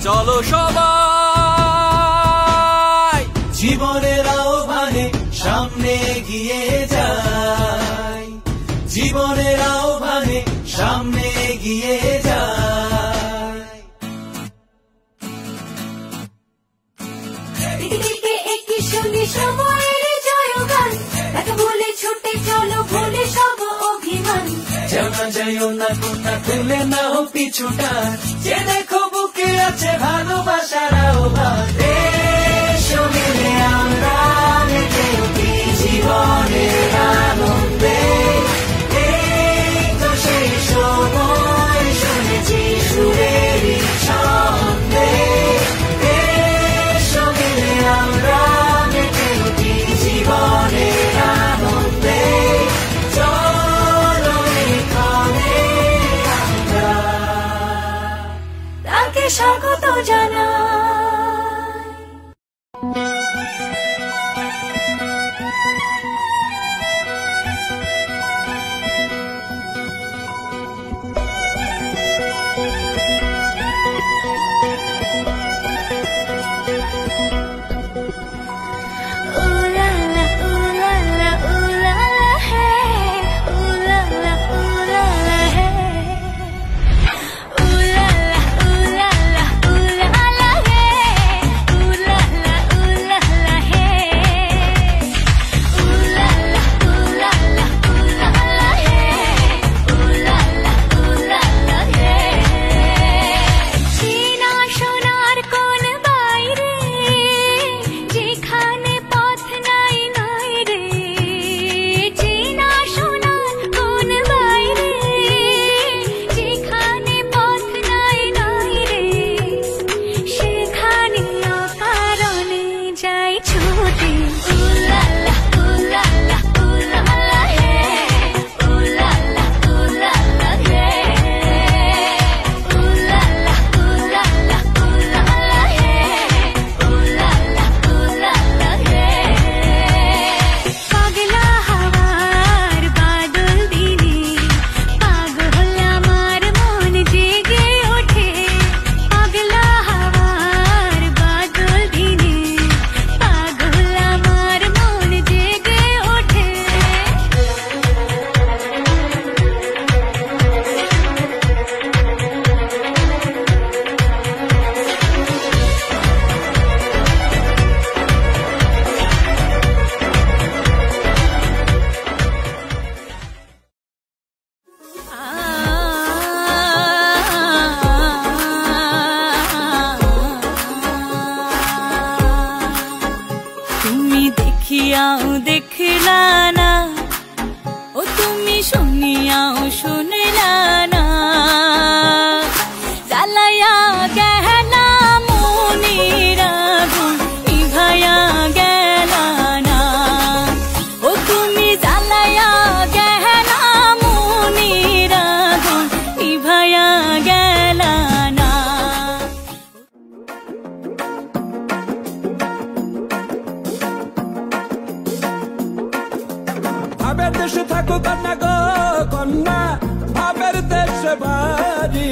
চলো সবাই জীবনের আহ্বানে সামনে এগিয়ে যাই, জীবনের আহ্বানে সামনে এগিয়ে যাই। দিকে একই সঙ্গে সময়ের জয়গান, তাকে বলে ছুটে চলো ভুলে সব অভিমান। জানা যাইও না কোনটা তুলে নাও পিছুটা, যে দেখো বুকে আছে ভালোবাসার আহ্বান। এসো মিলে আমরা মেতে উঠি জীবনের আনন্দে, এই তো সেই সময় শুনেছি সুরেরই ছন্দে। এসো মিলে আমরা মেতে উঠি জীবনের আনন্দে, চলো এখানে আমরা তাকে স্বাগত জানাই। ভাবের দেশে থাকো কন্যা গো কন্যা, ভাবের দেশে বাড়ি।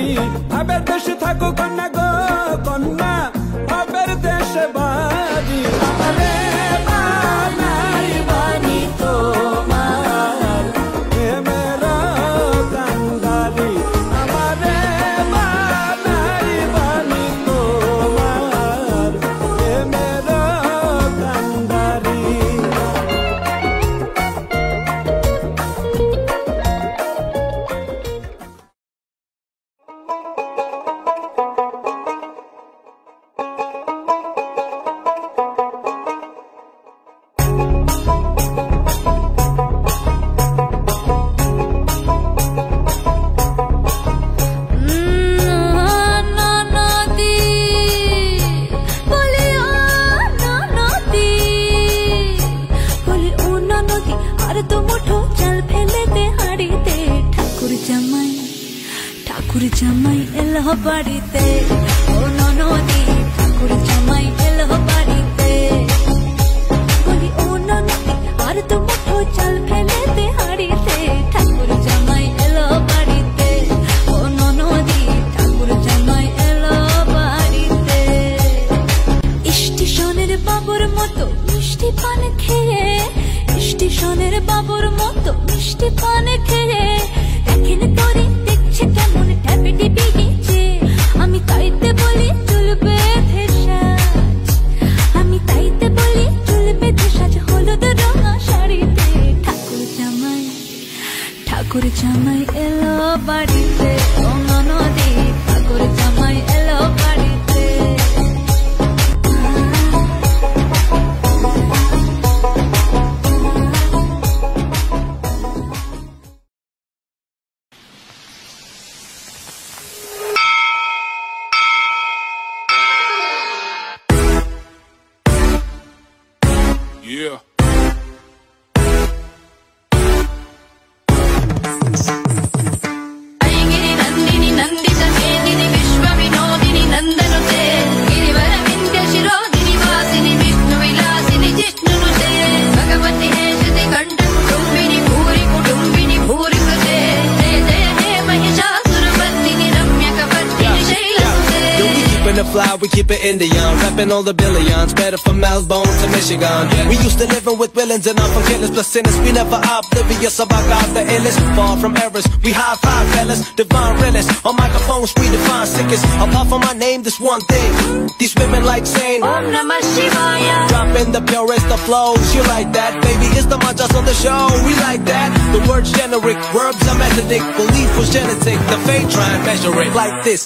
ভাবের দেশে থাকো কন্যা গো কন্যা, ভাবের দেশে বাড়ি। আমারে বানাই বানি তোমার প্রেমের কান্ডারি, আমারে বানাই বানি তোমার প্রেমের কান্ডারি। জামাই এলো বাড়িতে, ও ননদি ঠাকুর জামাই এলো বাড়িতে। বলি ও ননদি আর তো মুঠো চাল ফেলে দে হাড়িতে, ঠাকুর জামাই এলো বাড়িতে, ও ননদি ঠাকুর জামাই এলো বাড়িতে। জামাই এলো বাড়িতে ও ননদি ঠাকুর জামাই এলো বাড়িতে Yeah. गिरि नंदिनी नंदित मेदिनी विश्व विनोदिनी नंदनुते गिरिवर विंध्य शिरोदिनी वासिनी विष्णु विलासिनी जिष्णुनुते भगवती हेशति कंठ कुटुंबिनी भूरि कृते जय जय हे महिषासुरवर्धिनी रम्यकपर्दिनी शैलसुते. Keeping it fly, we keep it Indian. Rapping all the billions, better from Melbourne to Michigan. We used to living with villains and I'm from killers plus sinners. We never oblivious about God the illest. Far from errors, we high five fellas, divine realists. On microphones, we define sickest. Apart from my name, this one thing. These women like saying Om Namah Shivaya. Dropping the purest of flows. You like that, baby? It's the manjas on the show. We like that. The word's generic, verbs are methodic. Belief was genetic. The fate try and measure it like this.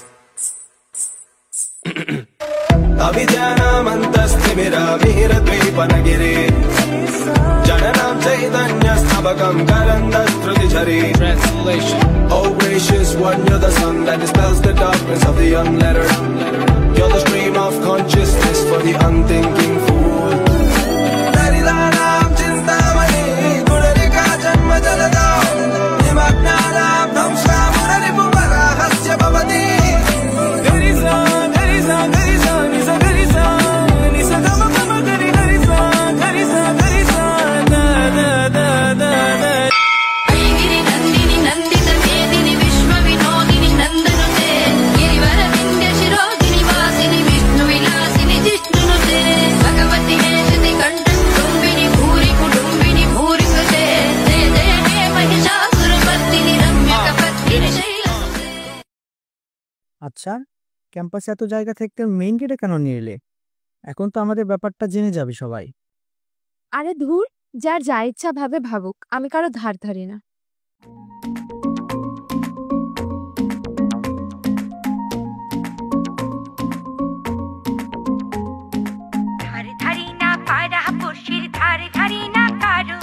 अभिजानामन्तस्थिमिरा मिहिरद्वीपनगिरे जननां चैतन्यस्थापकं करन्दस्त्रुतिझरे. Translation. Oh gracious one, you're the sun that dispels the darkness of the unlettered. You're the stream of consciousness for the unthinking fool. Daridanam chintamani gurarika janma jalada nimagnanam dhamsa muraripumvarahasya bhavati. আচ্ছা, ক্যাম্পাসে এত জায়গা থাকতে main গেটে কেন নিয়ে এলে? এখন তো আমাদের ব্যাপারটা জেনে যাবে সবাই। আরে ধুর, যার যা ইচ্ছা ভাবে ভাবুক, আমি কারো ধার ধারি না। ধারে ধারি না পায়রা পড়শির ধারে ধারি না কারো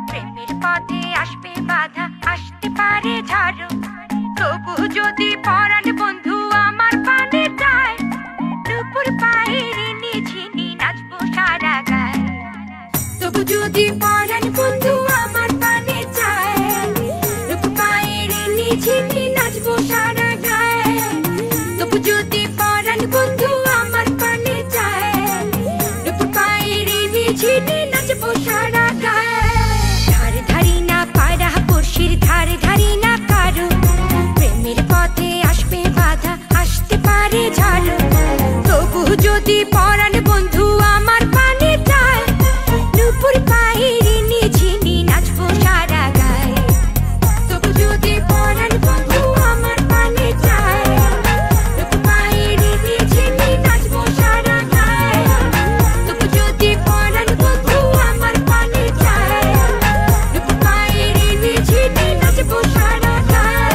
প্রেমের পথে আসবে বাধা আসতে পারে ঝড় তবু যদি পরাণ বন্ধু আমার পানে যায় দুপুর পায়ের নিঝিনি নাচবো সারা গায়ে তবু যদি পরাণ বন্ধু আমার পানে যায় দুপুর পায়ের নিঝিনি নাচবো সারা গায়ে তবু যদি পরাণ বন্ধু আমার পানে যায় দুপুর পায়ের নিঝিনি নাচবো সারা গায়ে ধারে ধারি না পায়রা পড়শির ধারে ধারি না কারো প্রেমের পথে আসবে বাধা আসতে পারে ঝড় তবু যদি পরাণ বন্ধু আমার পানে যায় দুপুর পায়ের নিঝিনি নাচবো সারা গায়ে তবু যদি পরাণ বন্ধু আমার পানে যায় দুপুর পায়ের নিঝিনি নাচবো সারা গায়ে তবু যদি পরাণ বন্ধু আমার পানে যায় দুপুর পায়ের নিঝিনি নাচবো সারা গায়ে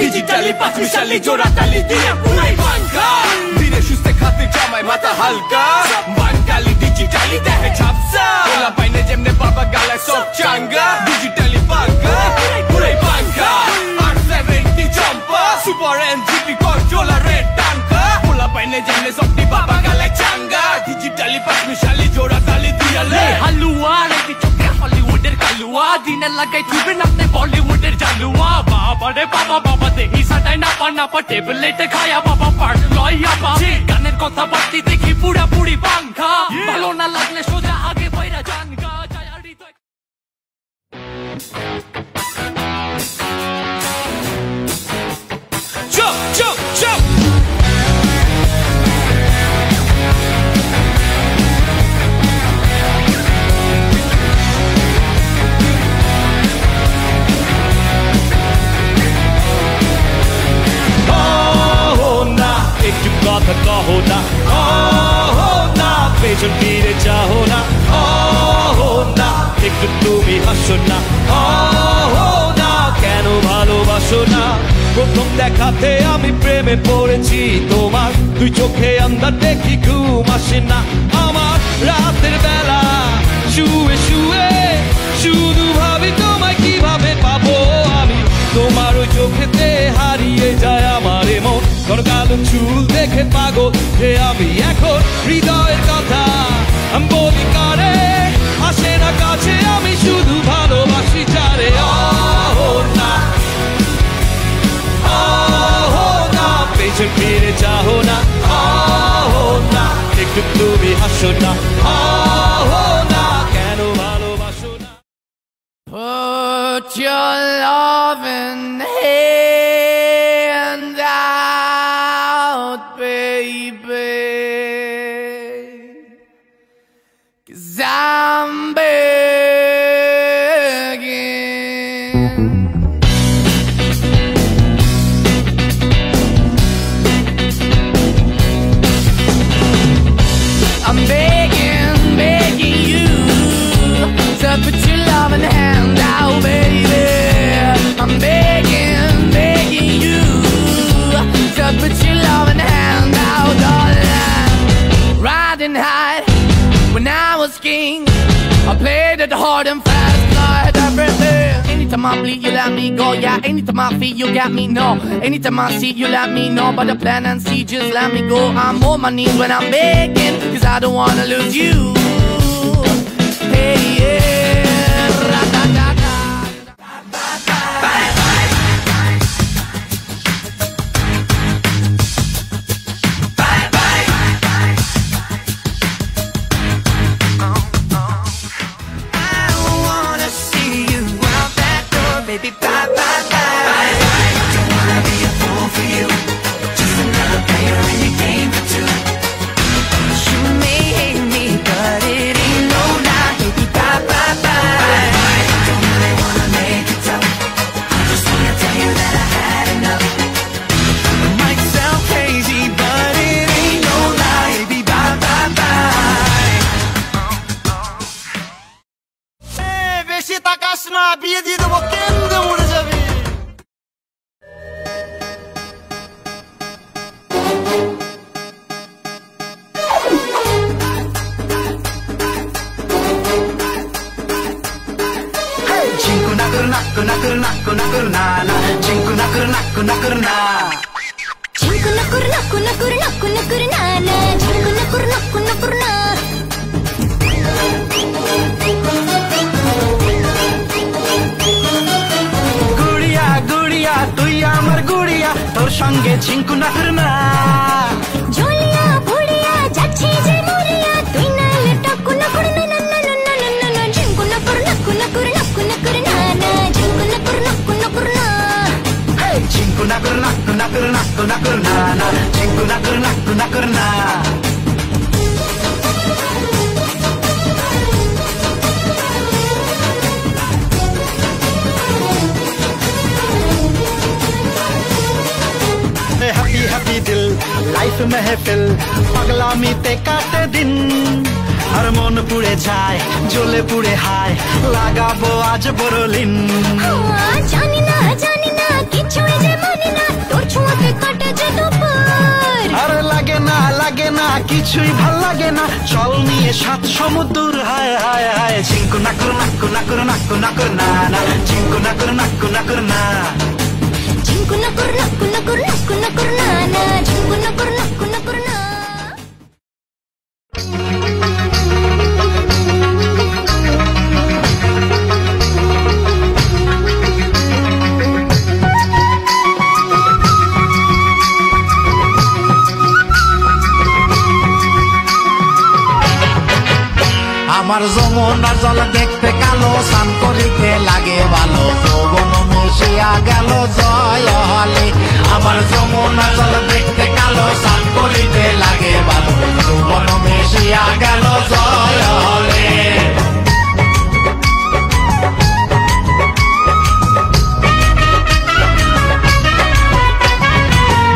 ডিজিটালি পাঁচমিশালি জোড়া তালি দিয়ে পুরাই বাঙ্কা ধীরে সুস্থে খাতে জামাই মাথা হালকা বাঙ্গালি ডিজিটালি দেহে ঝাপসা ওলা পাইনে যেমনে বাবা গালায় সব চাঙ্গা ডিজিটালি বাঙ্কা পুরাই বাঙ্কা 870 চম্পা সুপার এনজিপি কন্ট্রোলার রেড টাঙ্কা ওলা পাইনে যেমনে সবটি বাবা গালায় চাঙ্গা ডিজিটালি পাঁচমিশালি জোড়া তালি দিয়ে লে হালুয়া রেডি চোখে হলিউডের কালুয়া দিনে লাগাই দিবেন আপনি বলিউডের জালুয়া বাবা রে বাবা বাবা দেহি সাটাই না পা টেবলেটে খায়া বাবা পার্ট লইয়া পা গানের কথা বাড়তি দেখি পুরা পুরি পাঙ্খা ভালো না লাগলে সোজা আগে বাইরা জানগা যায় হৃদয় Jump, jump, jump! না না কেন ভালোবাসো না প্রথম দেখাতে আমি প্রেমে পড়েছি তোমার দুই চোখে আন্ধার দেখি ঘুম আসে না আমার রাতের বেলা শুয়ে শুয়ে শুধু ভাবি তোমায় কিভাবে পাবো আমি তোমার ওই চোখেতে হারিয়ে যায় আমার মন তোর কালো চুল দেখে পাগল যে আমি এখন হৃদয়ের কথা আমি বলি কারে আসে না কাছে আমি শুধু ভালোবাসি যারে না না পেছন ফিরে চাহো না না একটু তুমি হাসো না না কেন ভালোবাসো না Put your loving hand out, baby, 'cause I'm begging. I'm begging, begging you to put your loving hand out, baby. I'm begging, begging you to put your loving hand out, darling. Riding high when I was king, I played it hard and fast, 'cause I had everything. Anytime I bleed, you let me go, yeah. Anytime I feel, you got me, no. Anytime I see, you let me know. But the plan and see, just let me go. I'm on my knees when I'm begging, 'cause I don't wanna lose you. Hey, yeah, ra-da-da-da. Baby, bye, bye, bye. Don't wanna be a fool for you. Just another player in your game for two. You may hate me, but it ain't no lie. Baby, bye, bye, bye. Don't really wanna make it tough. I just wanna tell you that I had enough. It might sound crazy, but it ain't no lie. Baby, bye, bye, bye. Hey, beshi takas na biye diye debo kende mure jabi. Chinku nakuru nakuru nakuru nakuru nakuru na na. Chinku nakuru nakuru nakuru na. Chinku nakuru nakuru nakuru nakuru nakuru na na. Chinku nakuru nakuru nakuru na. গুড়িয়া গুড়িয়া তুই আমার গুড়িয়া তোর সঙ্গে ঝিঙ্কু নাকুর না ঝুলিয়া ভুলিয়া যাচ্ছি যে মরিয়া তুই নালে টাকু নাকুর না না না না না না না ঝিঙ্কু নাকুর নাকুর নাকুর নাকুর নাকুর না না ঝিঙ্কু নাকুর নাকুর নাকুর না ঝিঙ্কু নাকুর নাকুর নাকুর নাকুর নাকুর না না ঝিঙ্কু নাকুর নাকুর নাকুর না हैप्पी हैप्पी दिल लाइफ महफिल पगलामी ते काटे दिन हर मन पुड़े जाए जोले पुड़े हाय लागाबो आज बरलिन জানি না কিছুই যে মানি না তোর ছোঁয়াতে কাটে যে দুপুর আরে লাগে না কিছুই ভাল লাগে না চল নিয়ে সাত সমুদ্র হায় হায় হায় ঝিঙ্কু নাকুর নাকুর নাকুর নাকুর নাকুর না না ঝিঙ্কু নাকুর নাকুর নাকুর না ঝিঙ্কু নাকুর নাকুর নাকুর নাকুর নাকুর না না ঝিঙ্কু নাকুর নাকুর নাকুর না আমার যমুনার জল দেখতে কালো স্নান করিতে লাগে ভালো যৌবন মিশিয়া গেল জয় হলে আমার যমুনার জল দেখতে কালো স্নান করিতে লাগে ভালো যৌবন মিশিয়া গেল জয় হলে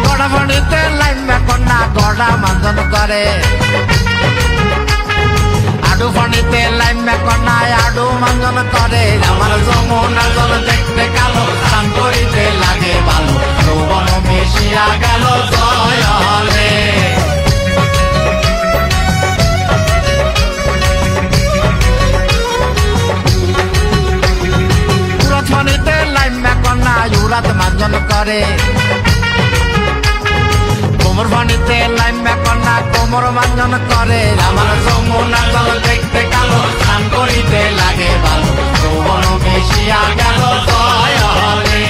গড়া ফড়িতে লাইন কন্যা গড়া মানজন করে আডু ফণিতে লাইন কন্যায় আডু মঞ্জন করে আমার যমুনা জল দেখতে কালো স্নান করিতে লাগে ভালো যৌবন মিশিয়া গেল জয় হলে মানিতে লাইন কন্যা ইউরাত মার্জন করে কোমর পানিতে লাইন কন্যা কোমর মার্জন করে আমার যমুনা জল দেখতে কালো স্নান করিতে লাগে ভালো যৌবন মিশিয়া গেল জয় হলে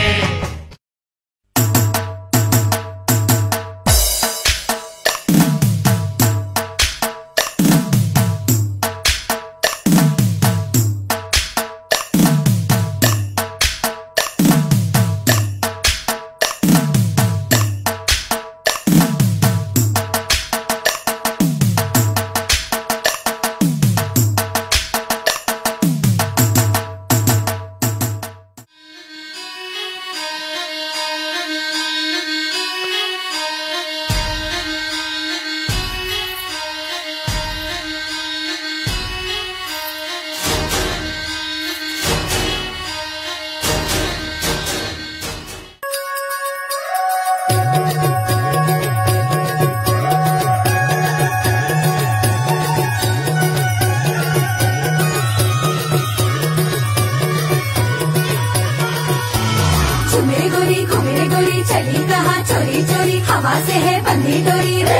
चली कहाँ चोरी चोरी हवा से है बंधी डोरी रे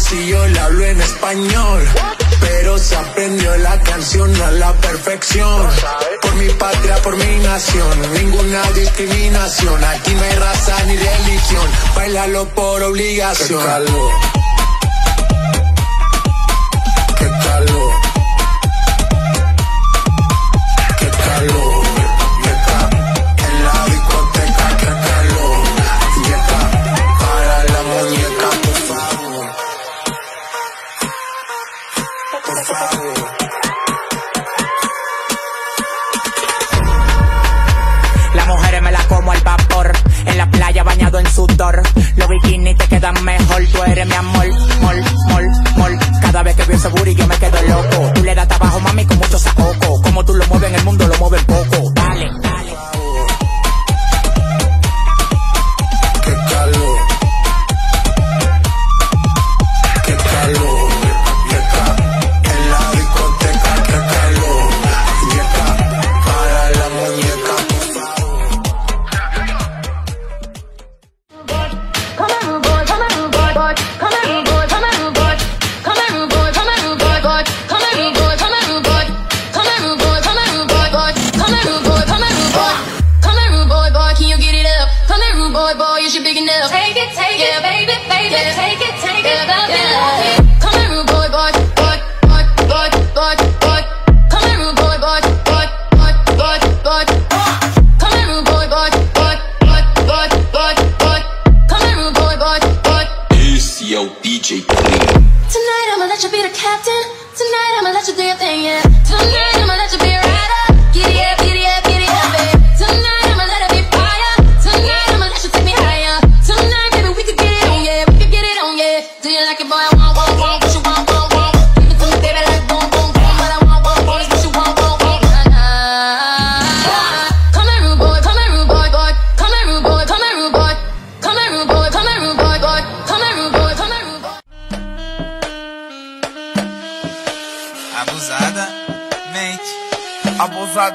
Si yo le hablo en español, pero se aprendió la canción a la perfección. Por mi patria, por mi nación, ninguna discriminación. Aquí no hay raza ni religión, bailalo por obligación. Qué calor, qué calor, qué calor. En la discoteca, qué calor. Yeca, para la muñeca, por favor. Por favor. Las mujeres me las como al vapor, en la playa bañado en sudor. Los bikinis te quedan mejor, tú eres mi amor, mol, mol, mol. Cada vez que veo ese booty yo me quedo loco. Tú le das trabajo, mami, con mucho saoco. Como tú lo mueves en el mundo, lo mueves poco. Dale, dale. Qué calor, qué calor. En la discoteca, qué calor. Yeca, para la muñeca, por favor. Tonight I'ma let you be the captain. Tonight I'ma let you do your thing, yeah. Tonight I'ma let you be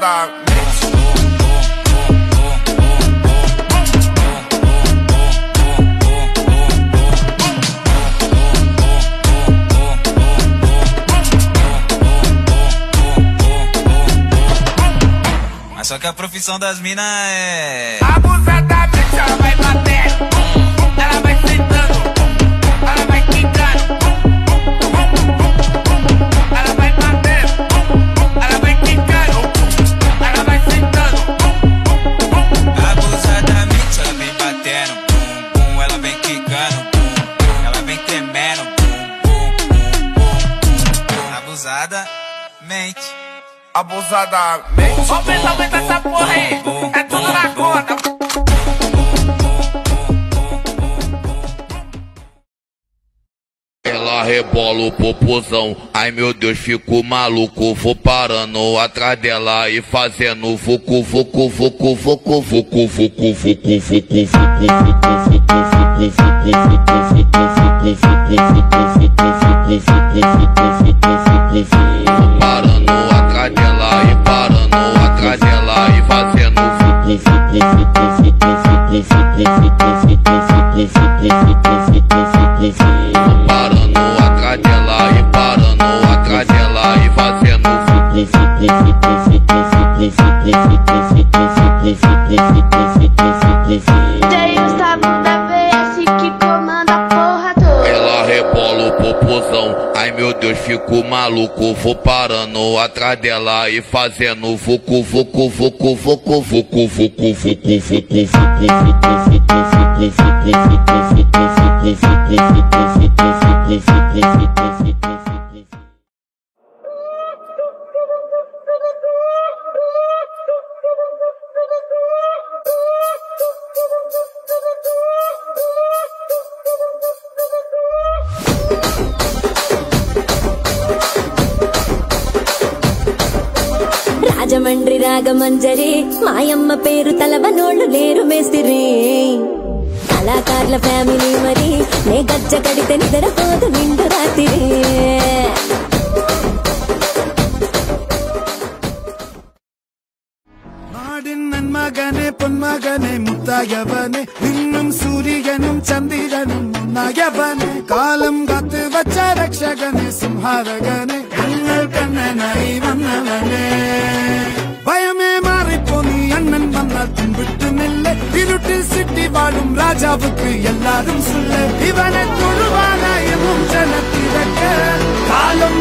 abusadamente. Mas só que a profissão das minas é... Abusadamente ela vai batendo, ela vai sentando, ela vai quicando, ela vai batendo, ela vai quicando, ela vai sentando. Abusadamente ela vem batendo, bum, bum, ela vem quicando, bum, bum, ela vem tremendo, bum, bum, bum, bum, bum. Abusadamente. Abusadamente. Aumenta essa porra aí, é tudo na conta. Ela rebola o popozão, ai meu Deus, fico maluco. Vou parando atrás dela e fazendo vucu, vucu, vucu, vucu, vucu, vucu, vucu, vucu, parando atrás dela e parando atrás dela e fazendo parando atrás dela e parando atrás dela e fazendo Tem o Gustavo da VS que comanda a porra toda. Ela rebola o popozão, ai meu Deus, fico maluco. Vou parando atrás dela e fazendo vucu, vucu, vucu, vucu, vucu, vucu, vucu, vucu, Rajahmundry Ragamanjari మాయమ్మ పేరు తలవనోళ్ళు లేరు మేస్తిరి కళాకారుల family మరి నే గజ్జ కడితే నిద్రపోదు నిండు రాత్రి നാടിൻ നന്മകനെ പൊന്മകനെ മുത്തായവനെ നിന്നും സൂര്യനും ചന്ദ്രനും ഒന്നായവനെ കാലം കാത്ത് വച്ച രക്ഷകനെ സംഹാരകനെ ഞങ്ങൾ കണ്ണനായി വന്നവനെ ഭയമേ മാറിപ്പോ നീ അണ്ണൻ വന്നാൽ പിൻവിട്ട് നില്ല് ഇരുട്ടിൽ സിറ്റി വാഴും രാജാവുക്ക് എല്ലാരും സുല്ല് ഇവനെ തൊഴുവാനായും ജനത്തിരക്ക് കാലം